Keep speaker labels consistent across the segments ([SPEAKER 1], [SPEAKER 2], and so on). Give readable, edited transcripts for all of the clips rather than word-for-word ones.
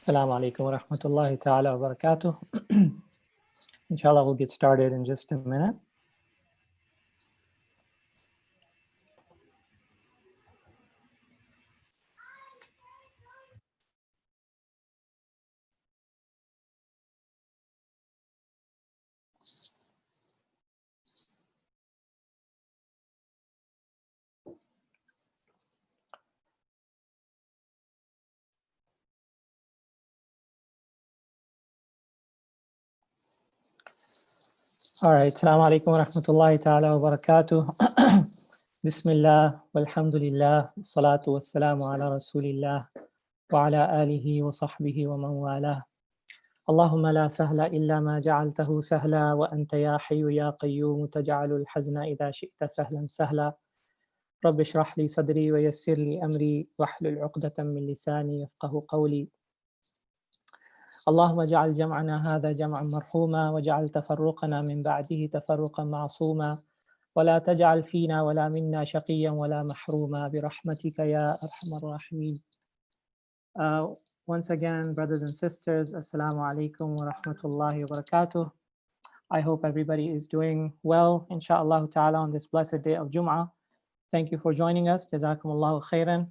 [SPEAKER 1] Assalamu alaikum wa rahmatullahi ta'ala wa barakatuh. Inshallah, we'll get started in just a minute. All right. Assalamu alaikum wa rahmatullahi ta'ala wa barakatuh. Bismillah, walhamdulillah, salatu wassalamu ala rasulillah, wa ala alihi wa sahbihi wa man walah. Allahumma la sahla illa ma ja'altahu sahla wa anta ya hayyu ya qayyum taj'alul hazna idha shi'ta sahlan sahla. Rabbi shrah li sadri wa yassir li amri wahlul 'uqdatan min lisani yafqahu qawli. اللهم اجعل جمعنا هذا جمعا مرحوما واجعل تفرقنا من بعده تفرقا معصوما ولا تجعل فينا ولا منا شقيا ولا محروما برحمتك يا أرحم الراحمين. Once again, brothers and sisters, Assalamu alaikum wa rahmatullahi wa barakatuh. I hope everybody is doing well, inshallah ta'ala, on this blessed day of Jum'ah. Thank you for joining us. Jazakumullahu khairan.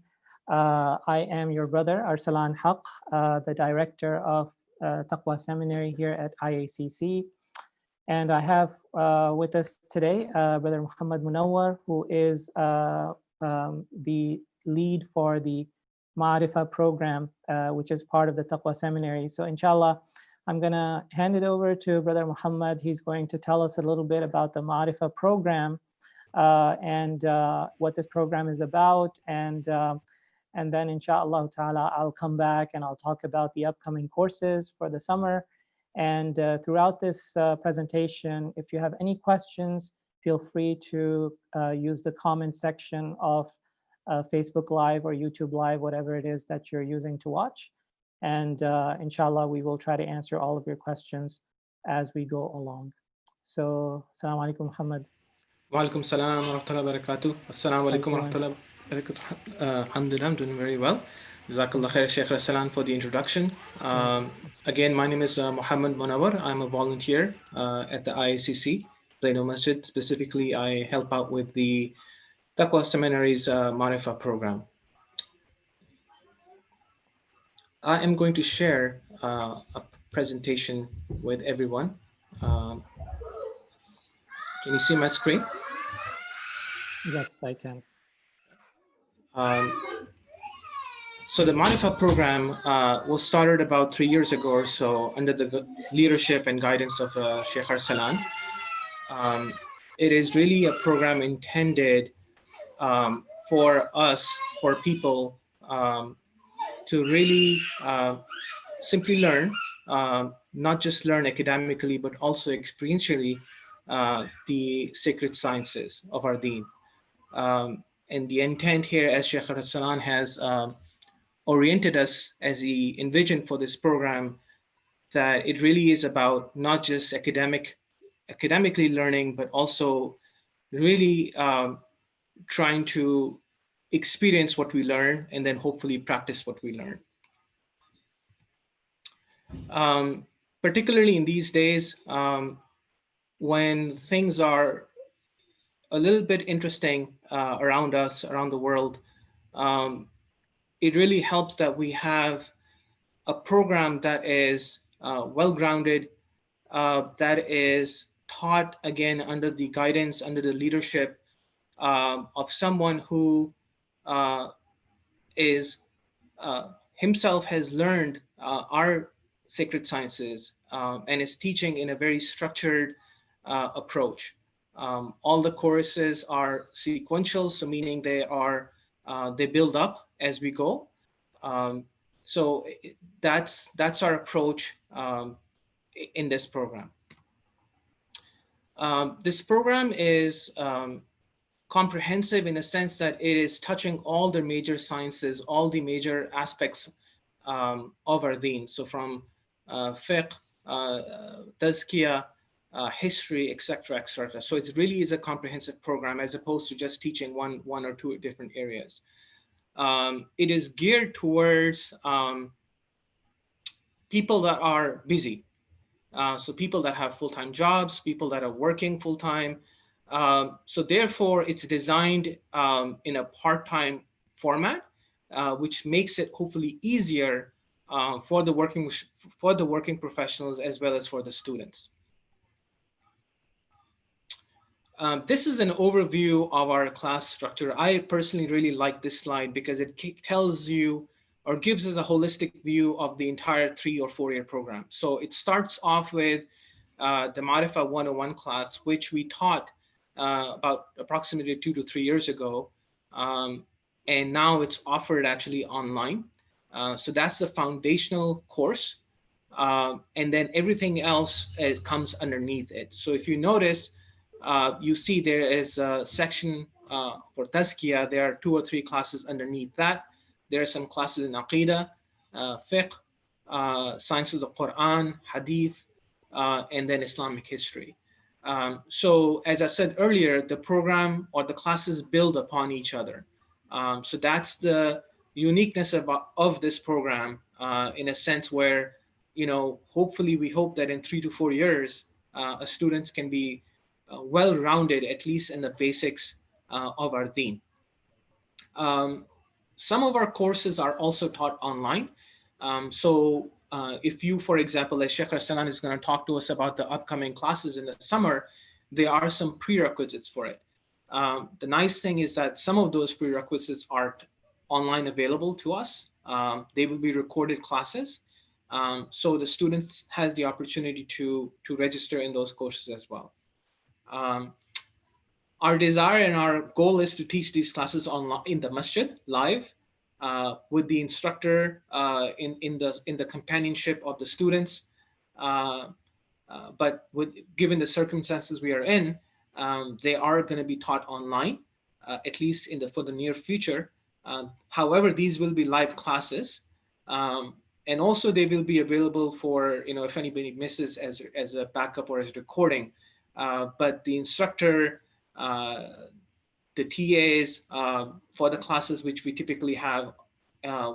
[SPEAKER 1] I am your brother, Arsalan Haq, the director of Taqwa Seminary here at IACC. And I have with us today Brother Muhammad Munawwar, who is the lead for the Marifa program, which is part of the Taqwa Seminary. So inshallah, I'm going to hand it over to Brother Muhammad. He's going to tell us a little bit about the Marifa program and what this program is about. And then inshallah ta'ala, I'll come back and I'll talk about the upcoming courses for the summer. And throughout this presentation, if you have any questions, feel free to use the comment section of Facebook Live or YouTube Live, whatever it is that you're using to watch. And inshallah, we will try to answer all of your questions as we go along. So, Assalamu alaikum, Muhammad.
[SPEAKER 2] Wa alaikum salam wa rahmatullahi wa barakatuh. Assalamu alaikum wa rahmatullahi wa barakatuh. Alhamdulillah, I'm doing very well. Jazakallah khair, Sheikh Arsalan, for the introduction. Again, my name is Muhammad Munawwar. I'm a volunteer at the IACC, Plano Masjid. Specifically, I help out with the Taqwa Seminary's Marifa program. I am going to share a presentation with everyone. Can you see my screen?
[SPEAKER 1] Yes, I can.
[SPEAKER 2] So the Marifa program was started about 3 years ago or so under the leadership and guidance of Sheikh Arsalan. It is really a program intended for us, for people to really simply learn, not just learn academically, but also experientially the sacred sciences of our deen. And the intent here, as Sheikh Arsalan has oriented us as he envisioned for this program, that it really is about not just academically learning, but also really trying to experience what we learn and then hopefully practice what we learn. Particularly in these days, when things are a little bit interesting around us, around the world, it really helps that we have a program that is well-grounded, that is taught again under the guidance, under the leadership of someone who is himself has learned our sacred sciences and is teaching in a very structured approach. All the courses are sequential, so meaning they build up as we go. So that's our approach in this program. This program is comprehensive in a sense that it is touching all the major sciences, all the major aspects of our deen. So from fiqh, tazkiyah, history, etc., etc. So it really is a comprehensive program as opposed to just teaching one or two different areas. It is geared towards people that are busy. So people that have full-time jobs, people that are working full-time. So therefore, it's designed in a part-time format, which makes it hopefully easier for the working professionals as well as for the students. This is an overview of our class structure. I personally really like this slide because it tells you or gives us a holistic view of the entire 3 or 4 year program. So it starts off with the Marifa 101 class, which we taught about approximately 2 to 3 years ago. And now it's offered actually online. So that's the foundational course. And then everything else comes underneath it. So if you notice, you see there is a section for Tazkiyah. There are 2 or 3 classes underneath that. There are some classes in Aqidah, Fiqh, Sciences of Quran, Hadith, and then Islamic history. So as I said earlier, the program or the classes build upon each other. So that's the uniqueness of this program in a sense where, hopefully we hope that in 3 to 4 years, students can be well-rounded, at least in the basics of our deen. Some of our courses are also taught online. So if you, for example, as Sheikh Arsalan is going to talk to us about the upcoming classes in the summer, there are some prerequisites for it. The nice thing is that some of those prerequisites are online available to us. They will be recorded classes. So the students has the opportunity to register in those courses as well. Our desire and our goal is to teach these classes online in the masjid live with the instructor in the companionship of the students. But given the circumstances we are in, they are going to be taught online, at least for the near future. However, these will be live classes. And also they will be available for, if anybody misses as a backup or as recording. But the instructor, the TAs for the classes which we typically have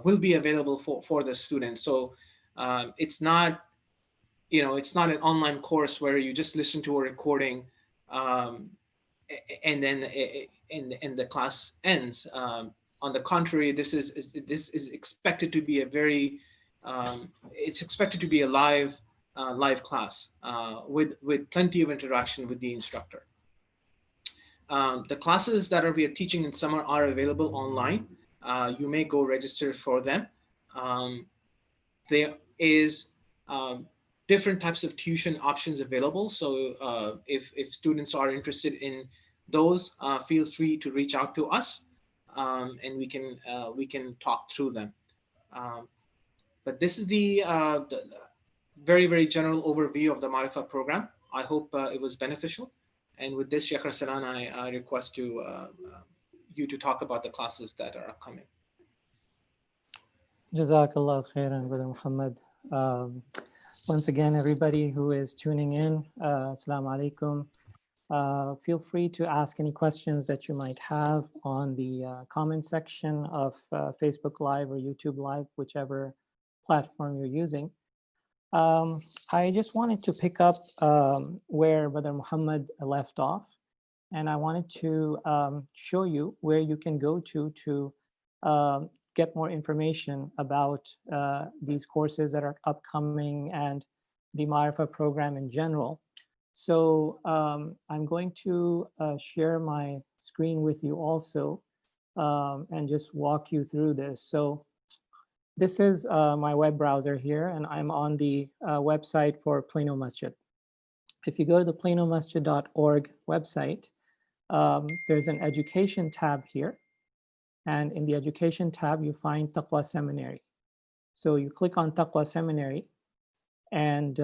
[SPEAKER 2] will be available for the students. So it's not, it's not an online course where you just listen to a recording and then the class ends. On the contrary, this is expected to be a very, it's expected to be a live class with plenty of interaction with the instructor. The classes that we are teaching in summer are available online. You may go register for them. There is different types of tuition options available. So if students are interested in those, feel free to reach out to us, and we can talk through them. But this is the very, very general overview of the Marifa program. I hope it was beneficial. And with this, Sheikh Arsalan, I request you to talk about the classes that are upcoming.
[SPEAKER 1] Jazakallah khairan, Brother Muhammad. Once again, everybody who is tuning in, Assalamu alaikum. Feel free to ask any questions that you might have on the comment section of Facebook Live or YouTube Live, whichever platform you're using. I just wanted to pick up where Brother Muhammad left off, and I wanted to show you where you can go to get more information about these courses that are upcoming and the Marifa program in general. So I'm going to share my screen with you also and just walk you through this. So this is my web browser here, and I'm on the website for Plano Masjid. If you go to the planomasjid.org website, there's an education tab here. And in the education tab, you find Taqwa Seminary. So you click on Taqwa Seminary, and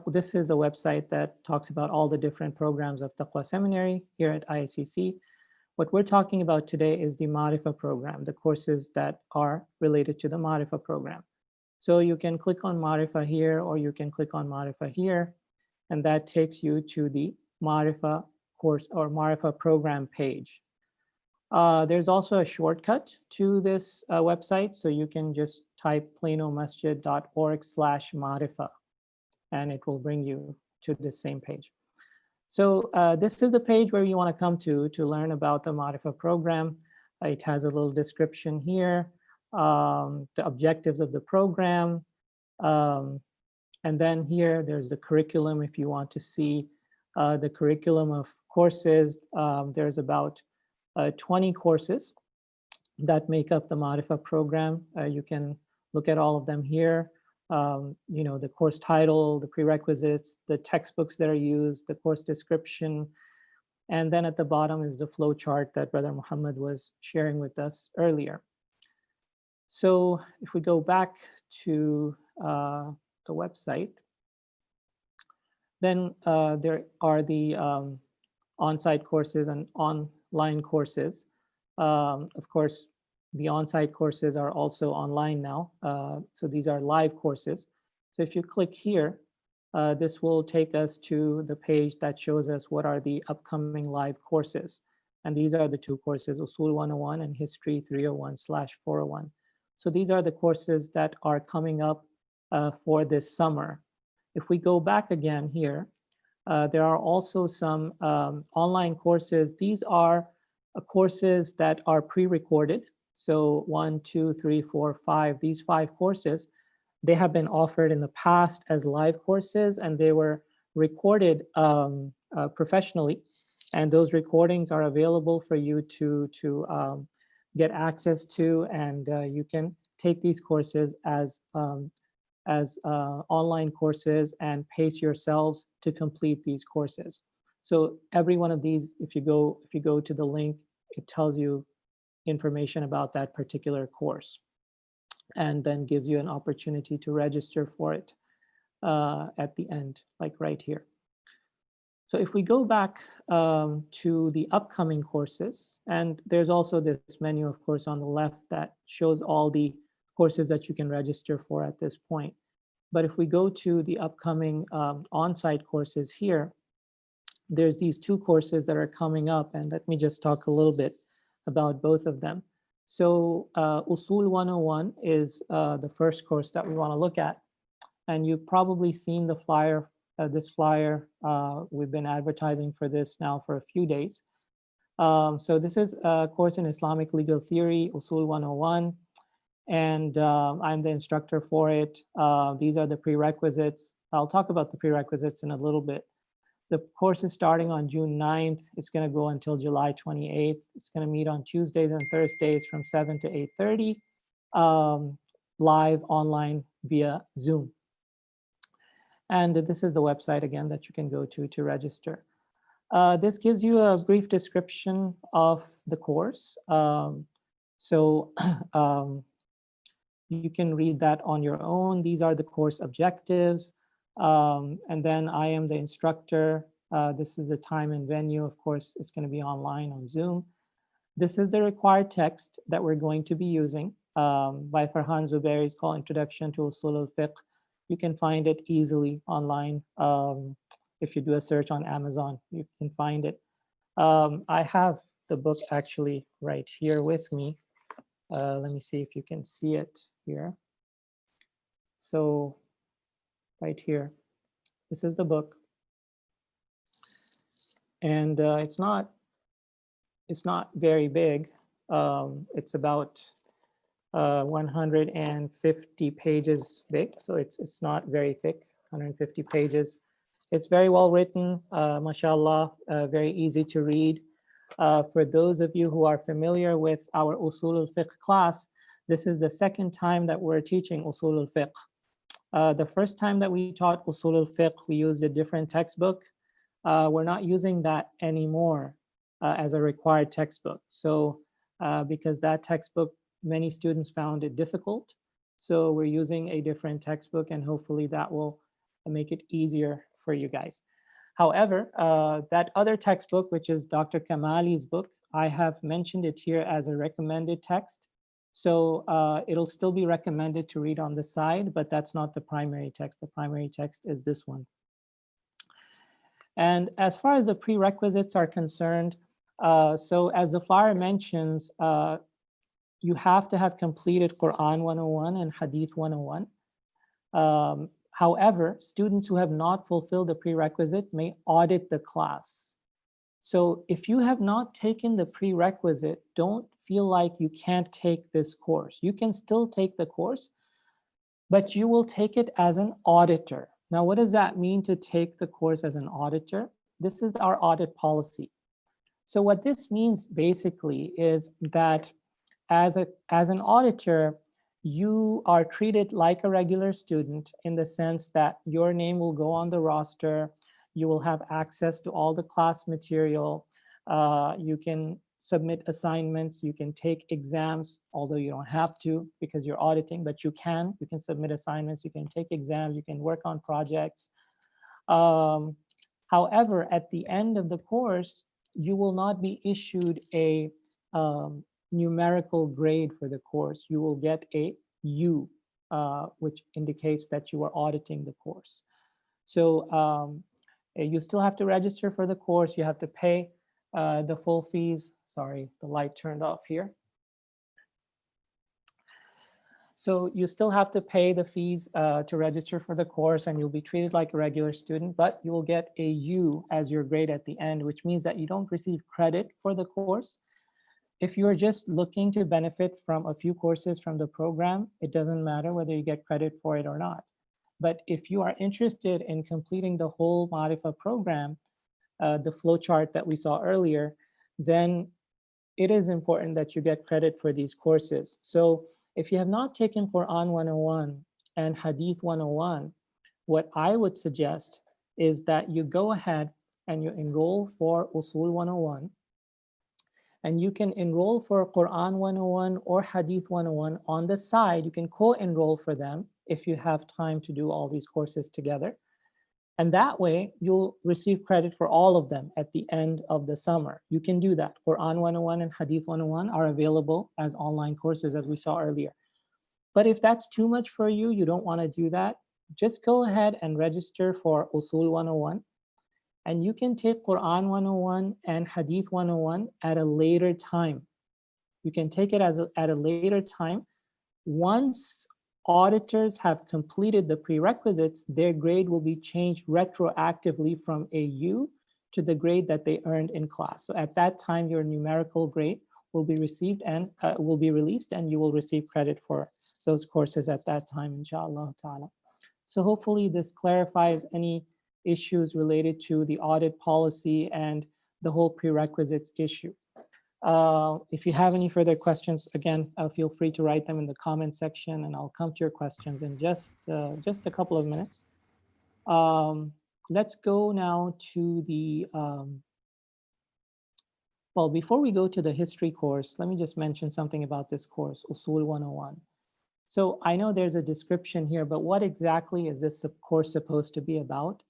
[SPEAKER 1] this is a website that talks about all the different programs of Taqwa Seminary here at IACC. What we're talking about today is the Marifa program, the courses that are related to the Marifa program. So you can click on Marifa here, or you can click on Marifa here, and that takes you to the Marifa course or Marifa program page. There's also a shortcut to this website, so you can just type planomasjid.org/marifa, and it will bring you to the same page. So this is the page where you want to come to learn about the Marifa program. It has a little description here, the objectives of the program, and then here there's the curriculum. If you want to see the curriculum of courses, there's about 20 courses that make up the Marifa program. You can look at all of them here. The course title, the prerequisites, the textbooks that are used, the course description, and then at the bottom is the flow chart that Brother Muhammad was sharing with us earlier. So if we go back to the website, then there are the on-site courses and online courses. Of course, the on-site courses are also online now. So these are live courses. So if you click here, this will take us to the page that shows us what are the upcoming live courses. And these are the two courses, Usul 101 and History 301/401. So these are the courses that are coming up for this summer. If we go back again here, there are also some online courses. These are courses that are pre-recorded. So 1, 2, 3, 4, 5, these 5 courses, they have been offered in the past as live courses, and they were recorded professionally. And those recordings are available for you to get access to, and you can take these courses as online courses and pace yourselves to complete these courses. So every one of these, if you go to the link, it tells you information about that particular course, and then gives you an opportunity to register for it at the end, like right here. So if we go back to the upcoming courses, and there's also this menu, of course, on the left that shows all the courses that you can register for at this point. But if we go to the upcoming on-site courses here, there's these 2 courses that are coming up, and let me just talk a little bit about both of them. So Usul 101 is the first course that we want to look at. And you've probably seen the flyer, this flyer. We've been advertising for this now for a few days. So this is a course in Islamic legal theory, Usul 101. And I'm the instructor for it. These are the prerequisites. I'll talk about the prerequisites in a little bit. The course is starting on June 9th. It's going to go until July 28th. It's going to meet on Tuesdays and Thursdays from 7 to 8:30, live online via Zoom. And this is the website again that you can go to register. This gives you a brief description of the course. You can read that on your own. These are the course objectives. And then I am the instructor. This is the time and venue. Of course, it's going to be online on Zoom. This is the required text that we're going to be using by Farhan Zubairi. It's called Introduction to Usul al-Fiqh. You can find it easily online. If you do a search on Amazon, you can find it. I have the book actually right here with me. Let me see if you can see it here. So right here, this is the book. And it's not very big. It's about 150 pages big, so it's not very thick, 150 pages. It's very well written, mashallah, very easy to read. For those of you who are familiar with our Usul al-Fiqh class, this is the second time that we're teaching Usul al-Fiqh. The first time that we taught Usul al-Fiqh, we used a different textbook. We're not using that anymore as a required textbook. So because that textbook, many students found it difficult. So we're using a different textbook, and hopefully that will make it easier for you guys. However, that other textbook, which is Dr. Kamali's book, I have mentioned it here as a recommended text. So it'll still be recommended to read on the side, but that's not the primary text. The primary text is this one. And as far as the prerequisites are concerned, So as the flyer mentions, you have to have completed Quran 101 and Hadith 101. However, students who have not fulfilled the prerequisite may audit the class. So if you have not taken the prerequisite, don't feel like you can't take this course. You can still take the course, but you will take it as an auditor. Now, what does that mean to take the course as an auditor? This is our audit policy. So what this means basically is that as an auditor, you are treated like a regular student in the sense that your name will go on the roster. You will have access to all the class material. You can submit assignments. You can take exams, although you don't have to because you're auditing, but you can. You can submit assignments. You can take exams. You can work on projects. However, at the end of the course, you will not be issued a numerical grade for the course. You will get a U, which indicates that you are auditing the course. So you still have to register for the course. You have to pay the full fees. Sorry, the light turned off here. So you still have to pay the fees to register for the course, and you'll be treated like a regular student, but you will get a U as your grade at the end, which means that you don't receive credit for the course. If you're just looking to benefit from a few courses from the program, it doesn't matter whether you get credit for it or not. But if you are interested in completing the whole Marifa program, the flowchart that we saw earlier, then it is important that you get credit for these courses. So if you have not taken Quran 101 and Hadith 101, what I would suggest is that you go ahead and you enroll for Usul 101. And you can enroll for Quran 101 or Hadith 101 on the side. You can co-enroll for them if you have time to do all these courses together. And that way, you'll receive credit for all of them at the end of the summer. You can do that. Quran 101 and Hadith 101 are available as online courses, as we saw earlier. But if that's too much for you, you don't want to do that, just go ahead and register for Usul 101. And you can take Quran 101 and Hadith 101 at a later time. You can take it at a later time. Once auditors have completed the prerequisites, their grade will be changed retroactively from a U to the grade that they earned in class. So at that time, your numerical grade will be received and will be released, and you will receive credit for those courses at that time, inshallah ta'ala. So hopefully this clarifies any issues related to the audit policy and the whole prerequisites issue. If you have any further questions, again, feel free to write them in the comment section, and I'll come to your questions in just a couple of minutes. Let's go now to the, well, before we go to the history course, let me just mention something about this course, Usul 101. So I know there's a description here, but what exactly is this course supposed to be about?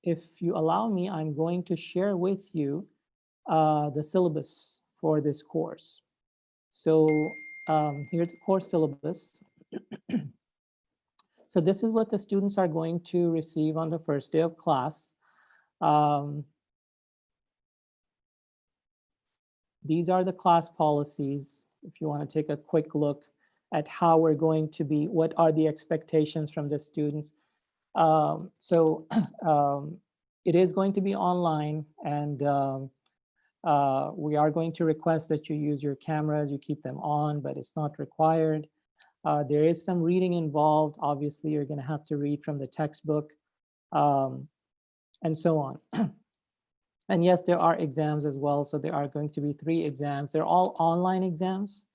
[SPEAKER 1] If you allow me, I'm going to share with you the syllabus for this course. So here's the course syllabus. So this is what the students are going to receive on the first day of class. These are the class policies. If you want to take a quick look at how we're going to be, what are the expectations from the students. It is going to be online, and we are going to request that you use your cameras, you keep them on, but it's not required. There is some reading involved. Obviously, you're going to have to read from the textbook, and so on. And yes, there are exams as well. So there are going to be 3 exams. They're all online exams.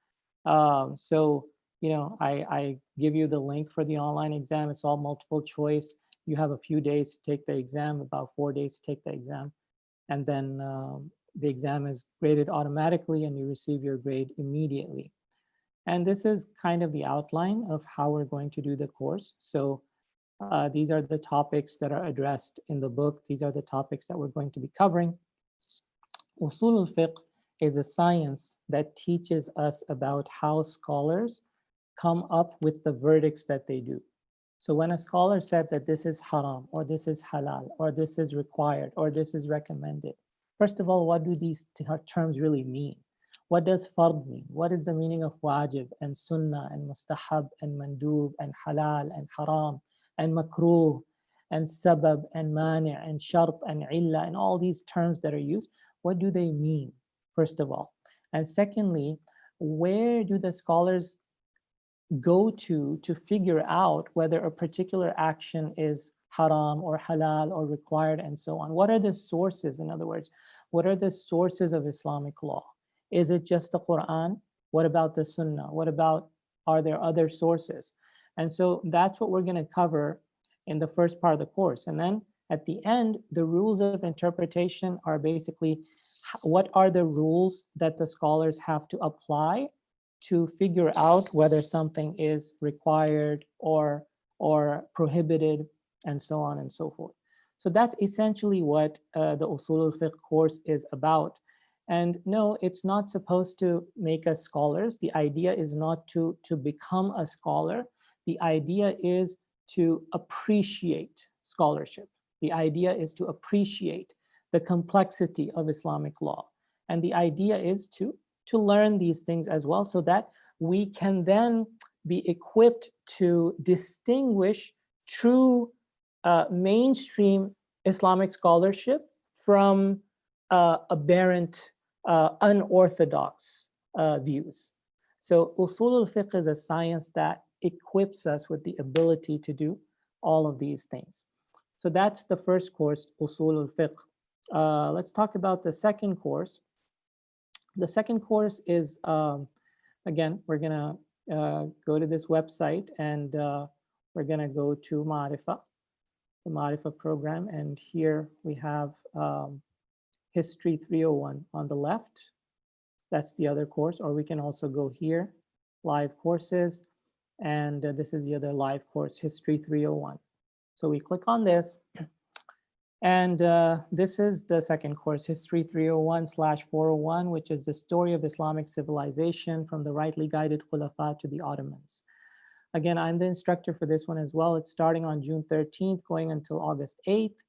[SPEAKER 1] So, you know, I give you the link for the online exam. It's all multiple choice. You have a few days to take the exam, about 4 days to take the exam. And then the exam is graded automatically and you receive your grade immediately. And this is kind of the outline of how we're going to do the course. So these are the topics that are addressed in the book. These are the topics that we're going to be covering. Usul al-Fiqh is a science that teaches us about how scholars come up with the verdicts that they do. So when a scholar said that this is haram, or this is halal, or this is required, or this is recommended, first of all, what do these terms really mean? What does fard mean? What is the meaning of wajib and sunnah and mustahab and mandub and halal and haram and makruh and sabab and mani' and shart and illa and all these terms that are used? What do they mean, first of all? And secondly, where do the scholars go to figure out whether a particular action is haram or halal or required and so on? What are the sources? In other words, what are the sources of Islamic law? Is it just the Quran? What about the Sunnah? What about, are there other sources? And so that's what we're going to cover in the first part of the course. And then at the end, the rules of interpretation are basically what are the rules that the scholars have to apply to figure out whether something is required or prohibited, and so on and so forth. So that's essentially what the Usul al-Fiqh course is about. And no, it's not supposed to make us scholars. The idea is not to become a scholar. The idea is to appreciate scholarship. The idea is to appreciate the complexity of Islamic law. And the idea is to learn these things as well, so that we can then be equipped to distinguish true mainstream Islamic scholarship from aberrant, unorthodox views. So Usul al-Fiqh is a science that equips us with the ability to do all of these things. So that's the first course, Usul al-Fiqh. Let's talk about the second course. The second course is, again, we're going to go to this website, and we're going to go to Marifa, the Marifa program. And here we have History 301 on the left. That's the other course. Or we can also go here, live courses. And this is the other live course, History 301. So we click on this. And this is the second course, History 301/401, which is the story of Islamic civilization from the rightly guided Khulafa to the Ottomans. Again, I'm the instructor for this one as well. It's starting on June 13th, going until August 8th.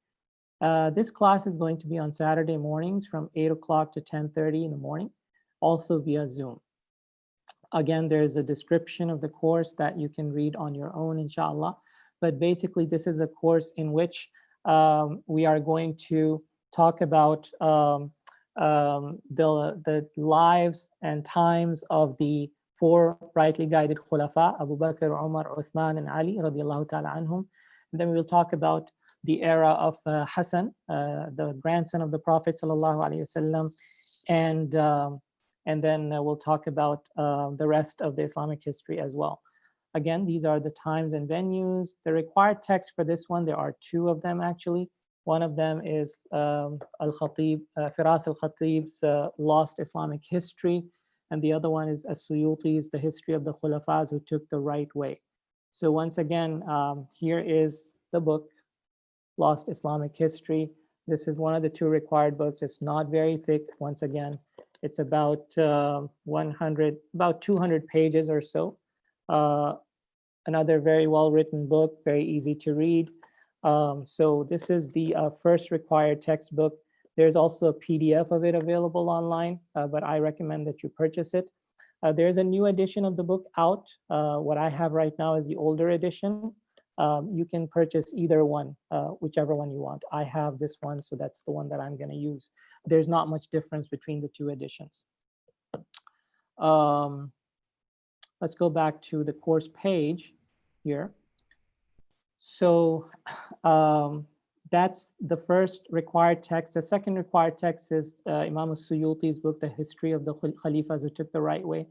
[SPEAKER 1] This class is going to be on Saturday mornings from 8 o'clock to 10:30 in the morning, also via Zoom. Again, there's a description of the course that you can read on your own, inshallah. But basically, this is a course in which we are going to talk about the lives and times of the four rightly guided Khulafa, Abu Bakr, Umar, Uthman, and Ali, radiallahu ta'ala anhum. And then we will talk about the era of Hassan, the grandson of the Prophet sallallahu alaihi wasallam, and then we'll talk about the rest of the Islamic history as well. Again, these are the times and venues. The required text for this one, there are two of them actually. One of them is Al-Khatib, Firas al-Khatib's Lost Islamic History, and the other one is As-Suyuti's The History of the Khulafas Who Took the Right Way. So once again, here is the book, Lost Islamic History. This is one of the two required books. It's not very thick. Once again, it's about 200 pages or so. Another very well-written book, very easy to read. So this is the first required textbook. There's also a PDF of it available online, but I recommend that you purchase it. There's a new edition of the book out. What I have right now is the older edition. You can purchase either one, whichever one you want. I have this one, so that's the one that I'm going to use. There's not much difference between the two editions. Let's go back to the course page here. So that's the first required text. The second required text is Imam al-Suyuti's book, The History of the Khalifas Who Took the Right Way.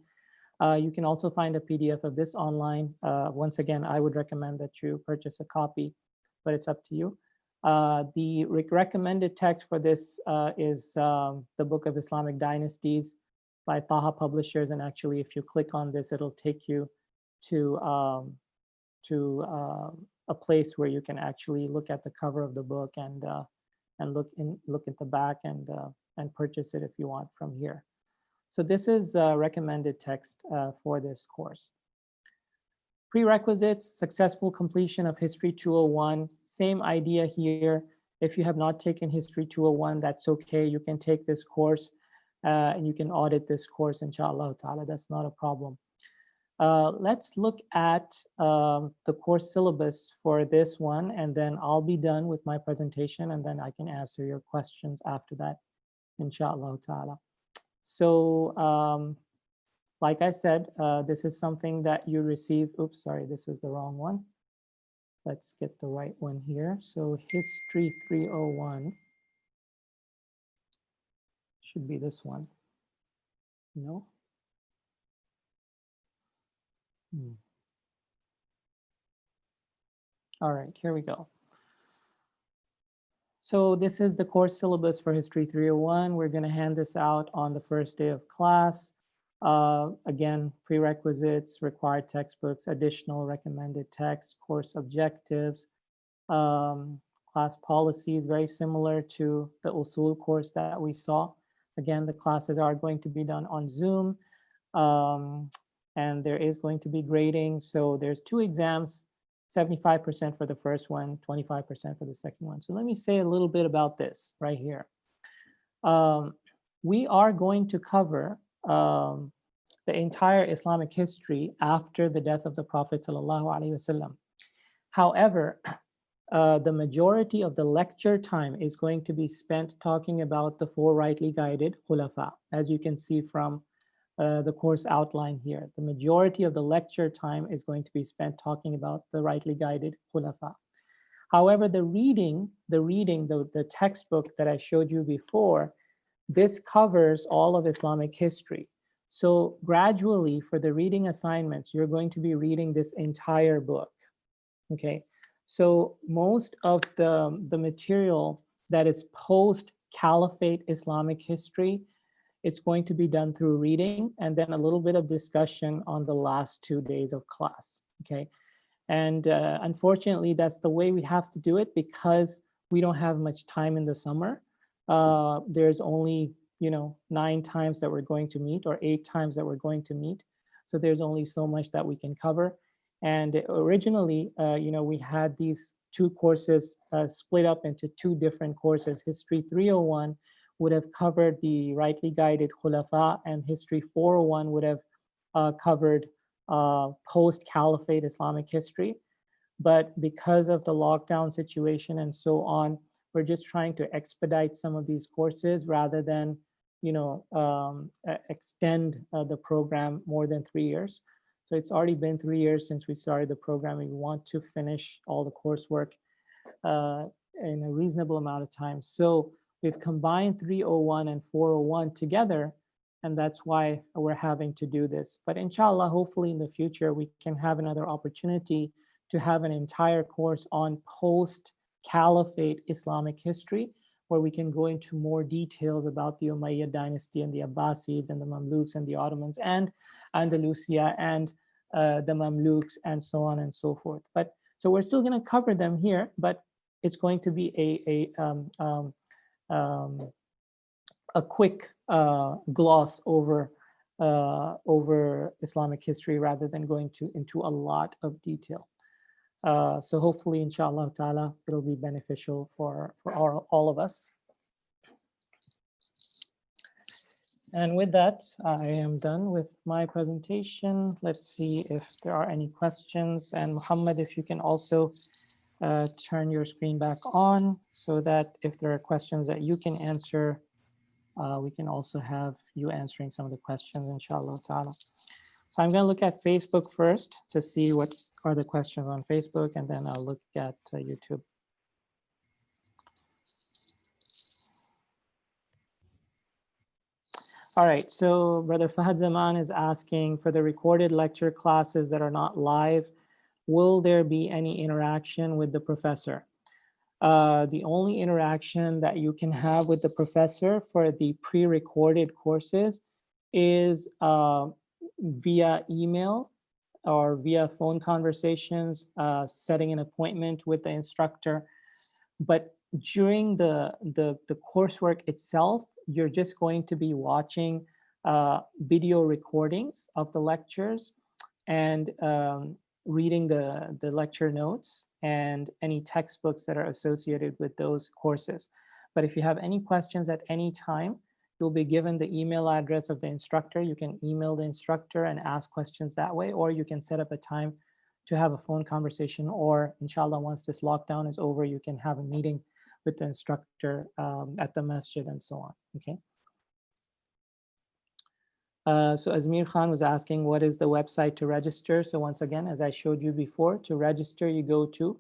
[SPEAKER 1] You can also find a PDF of this online. Once again, I would recommend that you purchase a copy, but it's up to you. The recommended text for this is the Book of Islamic Dynasties by Taha Publishers. And actually, if you click on this, it'll take you to a place where you can actually look at the cover of the book and look at the back and purchase it if you want from here. So this is recommended text for this course. Prerequisites, successful completion of History 201. Same idea here. If you have not taken History 201, that's okay. You can take this course and you can audit this course, inshallah ta'ala. That's not a problem. Let's look at the course syllabus for this one, and then I'll be done with my presentation, and then I can answer your questions after that, inshallah ta'ala. So like I said, this is something that you receive. Oops, sorry, this is the wrong one. Let's get the right one here. So History 301 should be this one. No? All right, here we go. So this is the course syllabus for History 301. We're going to hand this out on the first day of class. Again, prerequisites, required textbooks, additional recommended text, course objectives, class policies, very similar to the Usul course that we saw. Again, the classes are going to be done on Zoom, and there is going to be grading. So there's 2 exams, 75% for the first one, 25% for the second one. So let me say a little bit about this right here. We are going to cover the entire Islamic history after the death of the Prophet ﷺ. However, the majority of the lecture time is going to be spent talking about the 4 rightly guided khulafa, as you can see from the course outline here. The majority of the lecture time is going to be spent talking about the rightly guided khulafa. However, the textbook that I showed you before, this covers all of Islamic history. So gradually, for the reading assignments, you're going to be reading this entire book, okay? So most of the material that is post-Caliphate Islamic history, it's going to be done through reading and then a little bit of discussion on the last 2 days of class, okay? And unfortunately, that's the way we have to do it because we don't have much time in the summer. There's only, 9 times that we're going to meet or 8 times that we're going to meet. So there's only so much that we can cover. And originally, we had these 2 courses split up into 2 different courses. History 301 would have covered the rightly guided khulafa, and History 401 would have covered post-Caliphate Islamic history. But because of the lockdown situation and so on, we're just trying to expedite some of these courses rather than, extend the program more than 3 years. So it's already been 3 years since we started the program. We want to finish all the coursework in a reasonable amount of time. So we've combined 301 and 401 together, and that's why we're having to do this. But inshallah, hopefully in the future, we can have another opportunity to have an entire course on post-Caliphate Islamic history, where we can go into more details about the Umayyad dynasty and the Abbasids and the Mamluks and the Ottomans and Andalusia and the Mamluks and so on and so forth. But so we're still going to cover them here, but it's going to be a quick gloss over Islamic history rather than going into a lot of detail. So hopefully, inshallah ta'ala, it'll be beneficial for all of us. And with that, I am done with my presentation. Let's see if there are any questions. And Muhammad, if you can also turn your screen back on so that if there are questions that you can answer, we can also have you answering some of the questions, inshallah ta'ala. So I'm going to look at Facebook first to see what are the questions on Facebook, and then I'll look at YouTube. All right, so Brother Fahad Zaman is asking, for the recorded lecture classes that are not live, will there be any interaction with the professor? The only interaction that you can have with the professor for the pre-recorded courses is via email or via phone conversations, setting an appointment with the instructor. But during the coursework itself, you're just going to be watching video recordings of the lectures. And reading the lecture notes and any textbooks that are associated with those courses. But if you have any questions at any time, you'll be given the email address of the instructor. You can email the instructor and ask questions that way, or you can set up a time to have a phone conversation, or inshallah, once this lockdown is over, you can have a meeting with the instructor at the masjid and so on, okay? So Azmir Khan was asking, what is the website to register? So once again, as I showed you before, to register, you go to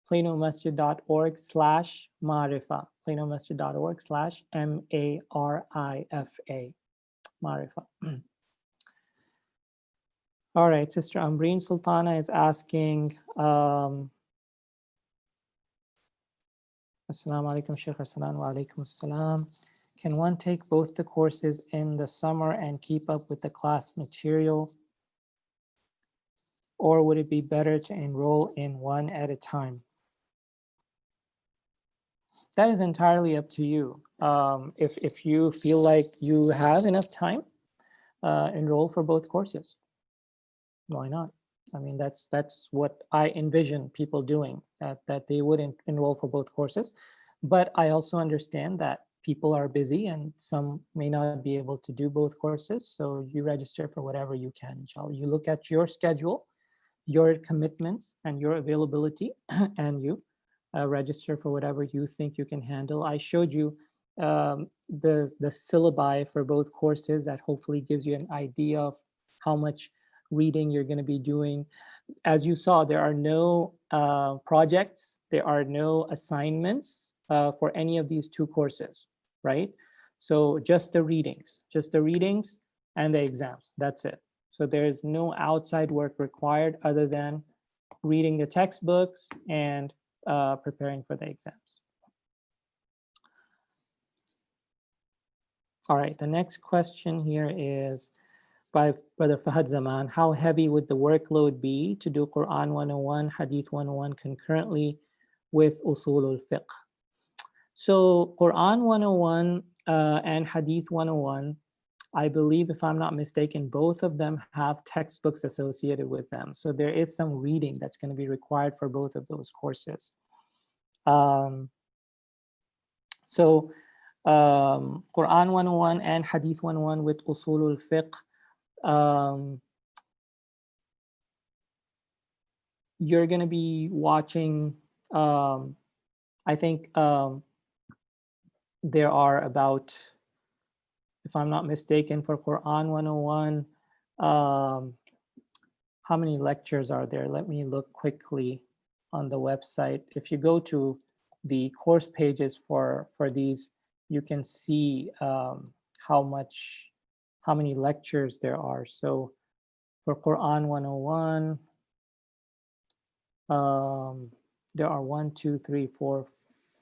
[SPEAKER 1] planomasjid.org/marifa, planomasjid.org/MARIFA, Marifa. All right, Sister Ambreen Sultana is asking, Assalamu alaikum, Shaykh Arsalan, wa alaikum assalam. Can one take both the courses in the summer and keep up with the class material? Or would it be better to enroll in one at a time? That is entirely up to you. If you feel like you have enough time, enroll for both courses. Why not? I mean, that's what I envision people doing, that they would enroll for both courses. But I also understand that people are busy and some may not be able to do both courses. So you register for whatever you can, inshallah. You look at your schedule, your commitments and your availability, and you register for whatever you think you can handle. I showed you the syllabi for both courses that hopefully gives you an idea of how much reading you're going to be doing. As you saw, there are no projects, there are no assignments for any of these two courses, right? So just the readings and the exams, that's it. So there's no outside work required other than reading the textbooks and preparing for the exams. All right, the next question here is by Brother Fahad Zaman. How heavy would the workload be to do Quran 101, Hadith 101 concurrently with Usul al-Fiqh? So Quran 101 and Hadith 101, I believe, if I'm not mistaken, both of them have textbooks associated with them. So there is some reading that's going to be required for both of those courses. Quran 101 and Hadith 101 with Usul al-Fiqh, you're going to be watching, I think there are about, if I'm not mistaken, for Quran 101, how many lectures are there? Let me look quickly on the website. If you go to the course pages for these, you can see how many lectures there are. So for Quran 101, there are 1, 2, 3, 4,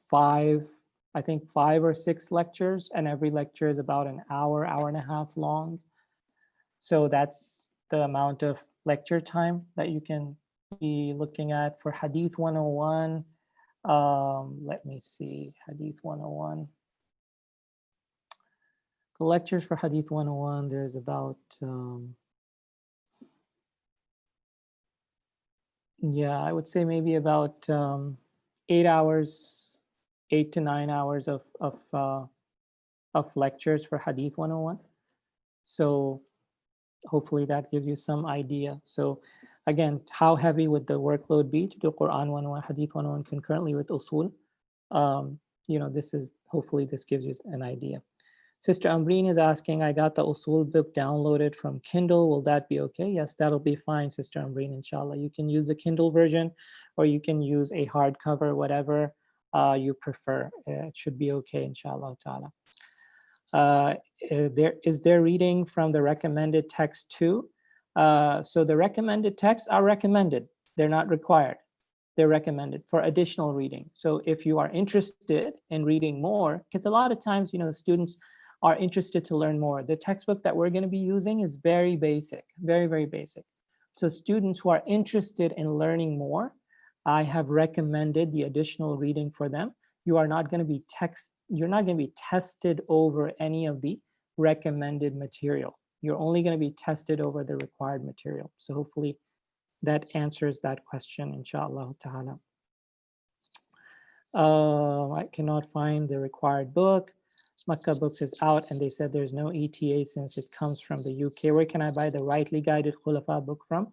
[SPEAKER 1] 5, I think 5 or 6 lectures, and every lecture is about an hour, hour and a half long. So that's the amount of lecture time that you can be looking at. For Hadith 101, let me see, Hadith 101. The lectures for Hadith 101, there's about, yeah, I would say maybe about 8 to 9 hours of lectures for Hadith 101. So hopefully that gives you some idea. So again, how heavy would the workload be to do Quran 101, Hadith 101 concurrently with Usul? Hopefully this gives you an idea. Sister Ambreen is asking, I got the Usul book downloaded from Kindle. Will that be okay? Yes, that'll be fine, Sister Ambreen, inshallah. You can use the Kindle version or you can use a hardcover, whatever you prefer. It should be okay, inshallah ta'ala. Is there reading from the recommended text too? So the recommended texts are recommended. They're not required. They're recommended for additional reading. So if you are interested in reading more, because a lot of times, students are interested to learn more. The textbook that we're going to be using is very basic, very, very basic. So students who are interested in learning more, I have recommended the additional reading for them. You are not going to be tested over any of the recommended material. You're only going to be tested over the required material. So hopefully that answers that question, inshallah ta'ala. I cannot find the required book. Makkah Books is out, and they said there's no ETA since it comes from the UK. Where can I buy the Rightly Guided Khulafa book from?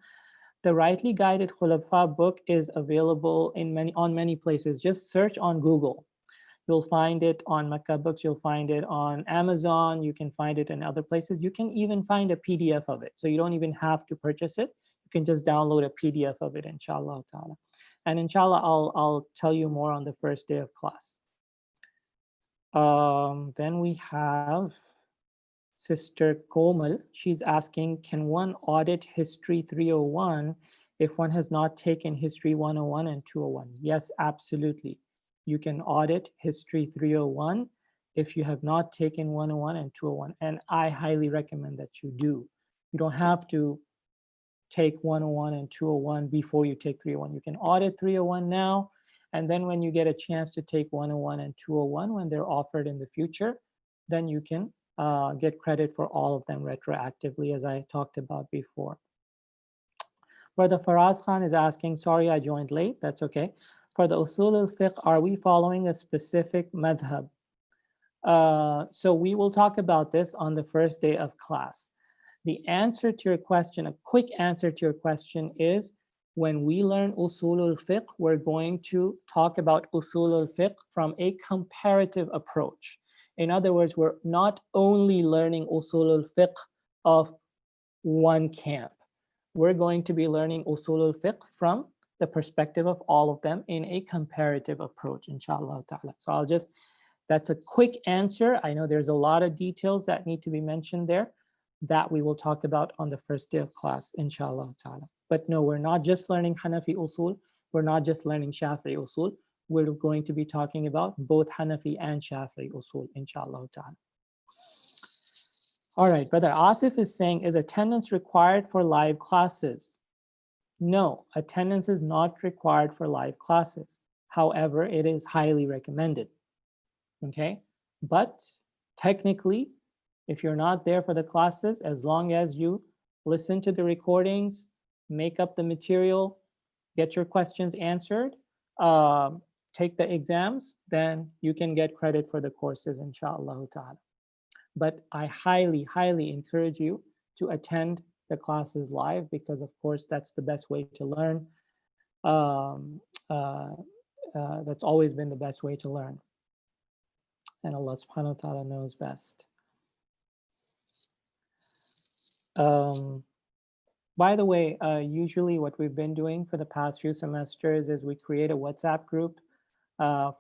[SPEAKER 1] The Rightly Guided Khulafa book is available on many places. Just search on Google. You'll find it on Makkah Books. You'll find it on Amazon. You can find it in other places. You can even find a PDF of it. So you don't even have to purchase it. You can just download a PDF of it, inshallah ta'ala. And inshallah, I'll tell you more on the first day of class. Then we have Sister Komal. She's asking, can one audit History 301 if one has not taken History 101 and 201? Yes, absolutely. You can audit History 301 if you have not taken 101 and 201. And I highly recommend that you do. You don't have to take 101 and 201 before you take 301. You can audit 301 now, and then when you get a chance to take 101 and 201 when they're offered in the future, then you can get credit for all of them retroactively, as I talked about before. Brother Faraz Khan is asking, sorry I joined late, that's okay. For the Usul al-Fiqh, are we following a specific madhab? So we will talk about this on the first day of class. The answer to your question, a quick answer to your question is, when we learn Usul al-Fiqh, we're going to talk about Usul al-Fiqh from a comparative approach. In other words, we're not only learning Usul al-Fiqh of one camp. We're going to be learning Usul al-Fiqh from the perspective of all of them in a comparative approach, inshallah ta'ala. So that's a quick answer. I know there's a lot of details that need to be mentioned there that we will talk about on the first day of class, inshallah ta'ala. But no, we're not just learning Hanafi usul. We're not just learning Shafi'i usul. We're going to be talking about both Hanafi and Shafi'i usul, inshallah ta'ala. All right, Brother Asif is saying, is attendance required for live classes? No, attendance is not required for live classes. However, it is highly recommended, okay? But technically, if you're not there for the classes, as long as you listen to the recordings, make up the material, get your questions answered, take the exams, then you can get credit for the courses, inshallah ta'ala. But I highly, highly encourage you to attend the classes live, because of course that's the best way to learn. That's always been the best way to learn. And Allah subhanahu wa ta'ala knows best. By the way, usually what we've been doing for the past few semesters is we create a WhatsApp group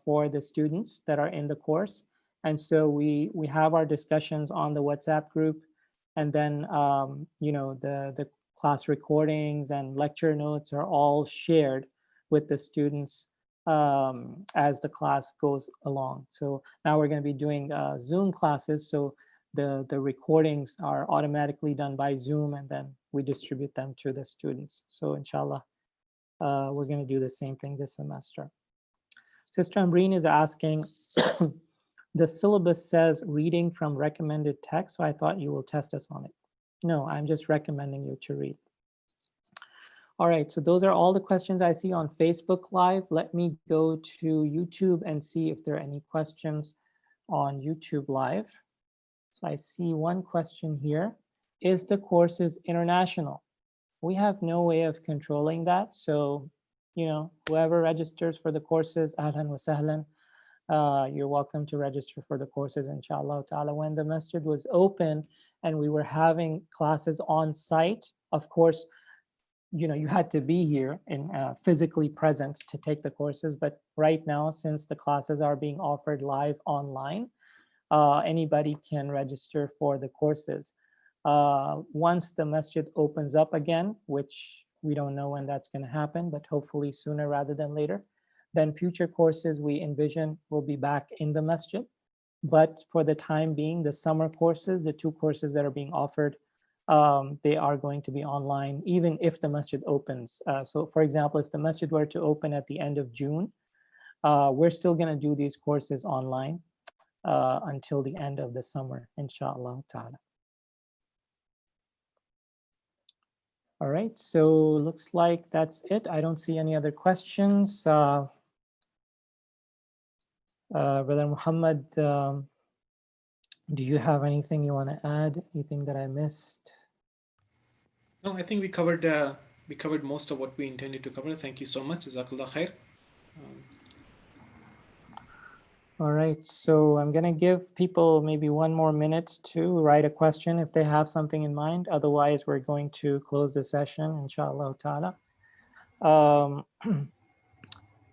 [SPEAKER 1] for the students that are in the course. And so we have our discussions on the WhatsApp group, and then you know, the class recordings and lecture notes are all shared with the students as the class goes along. So now we're going to be doing Zoom classes. So the recordings are automatically done by Zoom, and then we distribute them to the students. So inshallah, we're going to do the same thing this semester. Sister Ambreen is asking, the syllabus says reading from recommended text, so I thought you will test us on it. No, I'm just recommending you to read. All right, so those are all the questions I see on Facebook Live. Let me go to YouTube and see if there are any questions on YouTube Live. So I see one question here. Is the courses international? We have no way of controlling that. So, you know, whoever registers for the courses, ahlan wa sahlan, you're welcome to register for the courses, inshallah ta'ala. When the masjid was open and we were having classes on site, of course, you know, you had to be here and physically present to take the courses. But right now, since the classes are being offered live online, anybody can register for the courses. Once the masjid opens up again, which we don't know when that's going to happen, but hopefully sooner rather than later, then future courses we envision will be back in the masjid. But for the time being, the summer courses, the 2 courses that are being offered, they are going to be online, even if the masjid opens. So for example, if the masjid were to open at the end of June, we're still going to do these courses online until the end of the summer, inshallah ta'ala. All right, so looks like that's it. I don't see any other questions. Brother Muhammad, do you have anything you want to add? Anything that I missed?
[SPEAKER 2] No, I think we covered most of what we intended to cover. Thank you so much. Jazakallah khair.
[SPEAKER 1] All right, so I'm going to give people maybe 1 more minute to write a question if they have something in mind. Otherwise, we're going to close the session, inshallah ta'ala.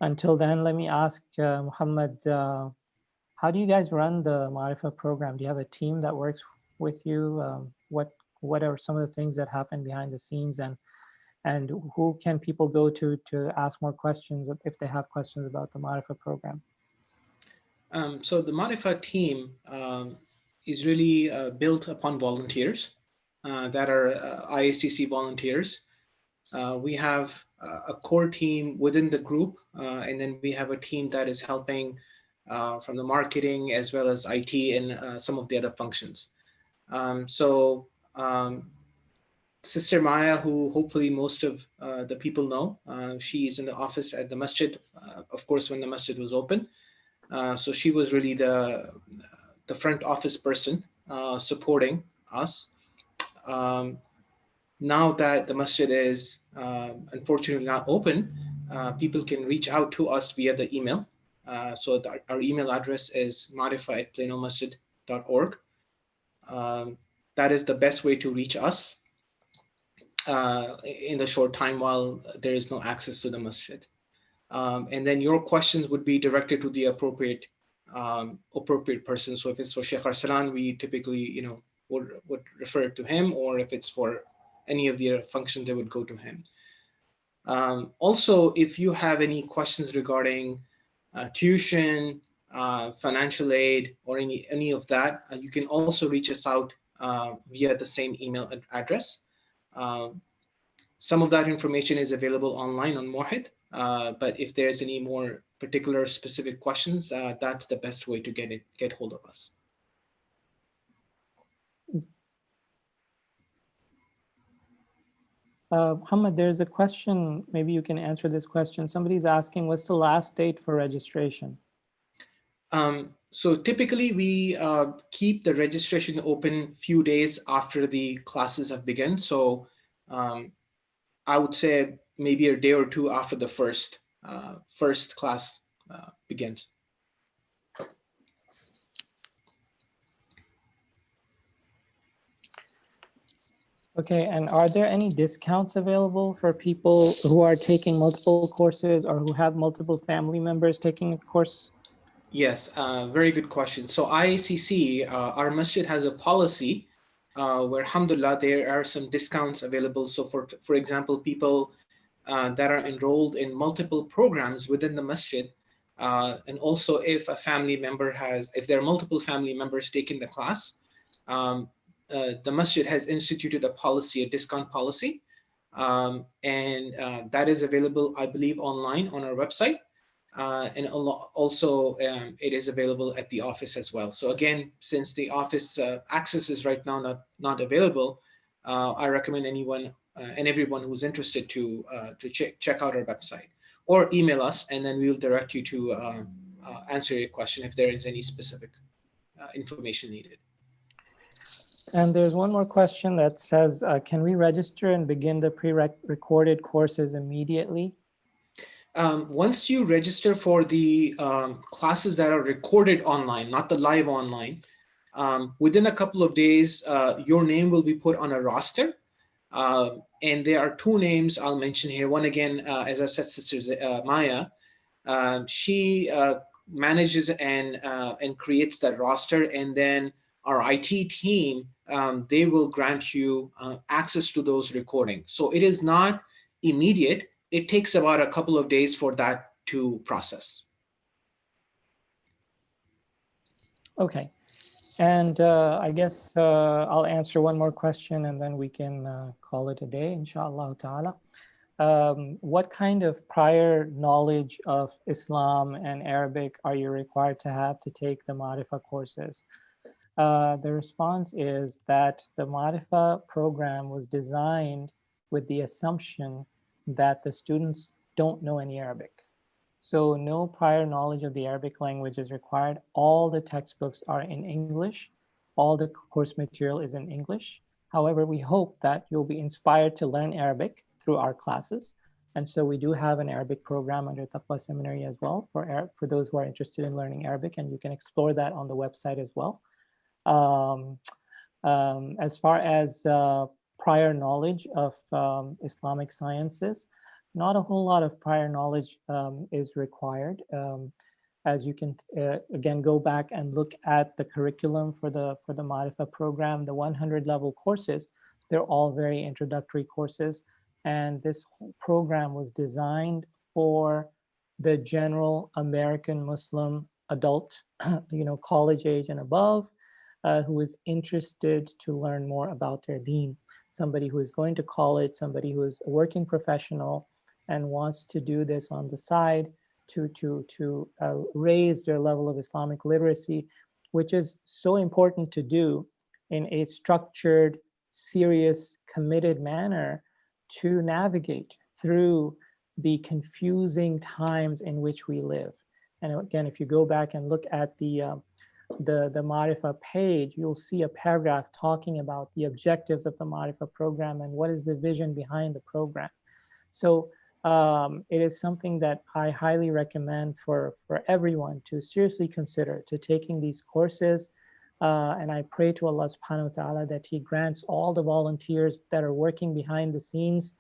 [SPEAKER 1] Until then, let me ask Muhammad, how do you guys run the Marifa program? Do you have a team that works with you? What are some of the things that happen behind the scenes, and who can people go to ask more questions if they have questions about the Marifa program?
[SPEAKER 2] So the Marifa team is really built upon volunteers that are IACC volunteers. We have a core team within the group, and then we have a team that is helping from the marketing as well as IT and some of the other functions. Sister Maya, who hopefully most of the people know, she's in the office at the masjid, of course, when the masjid was open. So she was really the front office person supporting us. Now that the masjid is unfortunately not open, people can reach out to us via the email. So our email address is marifa@planomasjid.org. That is the best way to reach us in the short time while there is no access to the masjid. And then your questions would be directed to the appropriate person. So if it's for Sheikh Arsalan, we typically, would refer to him, or if it's for any of the functions, they would go to him. Also, if you have any questions regarding tuition, financial aid, or any of that, you can also reach us out via the same email address. Some of that information is available online on Mohit, but if there's any more particular specific questions, that's the best way to get hold of us.
[SPEAKER 1] Muhammad, there's a question. Maybe you can answer this question. Somebody's asking, what's the last date for registration?
[SPEAKER 2] So typically we keep the registration open few days after the classes have begun. So I would say maybe a day or two after the first class begins.
[SPEAKER 1] Okay, and are there any discounts available for people who are taking multiple courses or who have multiple family members taking a course?
[SPEAKER 2] Yes, very good question. So IACC, our masjid has a policy where, alhamdulillah, there are some discounts available. So for example, people that are enrolled in multiple programs within the masjid, and also if there are multiple family members taking the class, the masjid has instituted a discount policy, and that is available, I believe, online on our website. And also it is available at the office as well. So again, since the office access is right now not available, I recommend anyone and everyone who's interested to check out our website or email us, and then we will direct you to answer your question if there is any specific information needed.
[SPEAKER 1] And there's one more question that says, can we register and begin the pre-recorded courses immediately?
[SPEAKER 2] Once you register for the classes that are recorded online, not the live online, within a couple of days, your name will be put on a roster. And there are two names I'll mention here. One, again, as I said, Sister Maya, she manages and creates that roster. And then our IT team, they will grant you access to those recordings. So it is not immediate. It takes about a couple of days for that to process. Okay.
[SPEAKER 1] And I guess I'll answer one more question and then we can call it a day, inshallah ta'ala. What kind of prior knowledge of Islam and Arabic are you required to have to take the Marifa courses? The response is that the Marifa program was designed with the assumption that the students don't know any Arabic. So no prior knowledge of the Arabic language is required. All the textbooks are in English. All the course material is in English. However, we hope that you'll be inspired to learn Arabic through our classes. And so we do have an Arabic program under Taqwa Seminary as well for those who are interested in learning Arabic, and you can explore that on the website as well. As far as prior knowledge of Islamic sciences, not a whole lot of prior knowledge is required. As you can, again, go back and look at the curriculum for the Marifa program, the 100 level courses, they're all very introductory courses. And this whole program was designed for the general American Muslim adult, college age and above, who is interested to learn more about their deen. Somebody who is going to college, somebody who is a working professional and wants to do this on the side to raise their level of Islamic literacy, which is so important to do in a structured, serious, committed manner to navigate through the confusing times in which we live. And again, if you go back and look at the Marifa page, you'll see a paragraph talking about the objectives of the Marifa program and what is the vision behind the program. So it is something that I highly recommend for everyone to seriously consider to taking these courses. And I pray to Allah subhanahu wa ta'ala that He grants all the volunteers that are working behind the scenes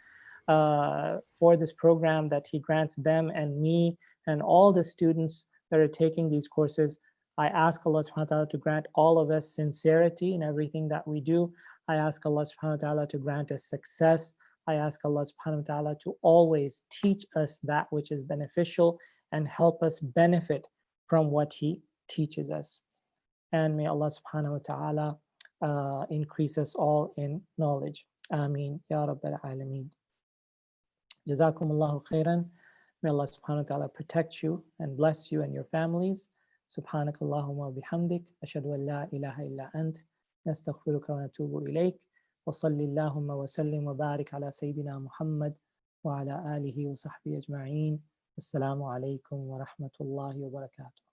[SPEAKER 1] for this program, that He grants them and me and all the students that are taking these courses. I ask Allah subhanahu wa ta'ala to grant all of us sincerity in everything that we do. I ask Allah subhanahu wa ta'ala to grant us success. I ask Allah subhanahu wa ta'ala to always teach us that which is beneficial and help us benefit from what He teaches us. And may Allah subhanahu wa ta'ala increase us all in knowledge. Ameen. Ya Rabbil Alameen. Jazakumullahu khairan. May Allah subhanahu wa ta'ala protect you and bless you and your families. Subhanakallahumma bihamdik. Ashhadu an la ilaha illa ant. Nastaghfiruka wa natubu ilayk. وصل اللهم وسلم وبارك على سيدنا محمد وعلى آله وصحبه أجمعين. السلام عليكم ورحمة الله وبركاته.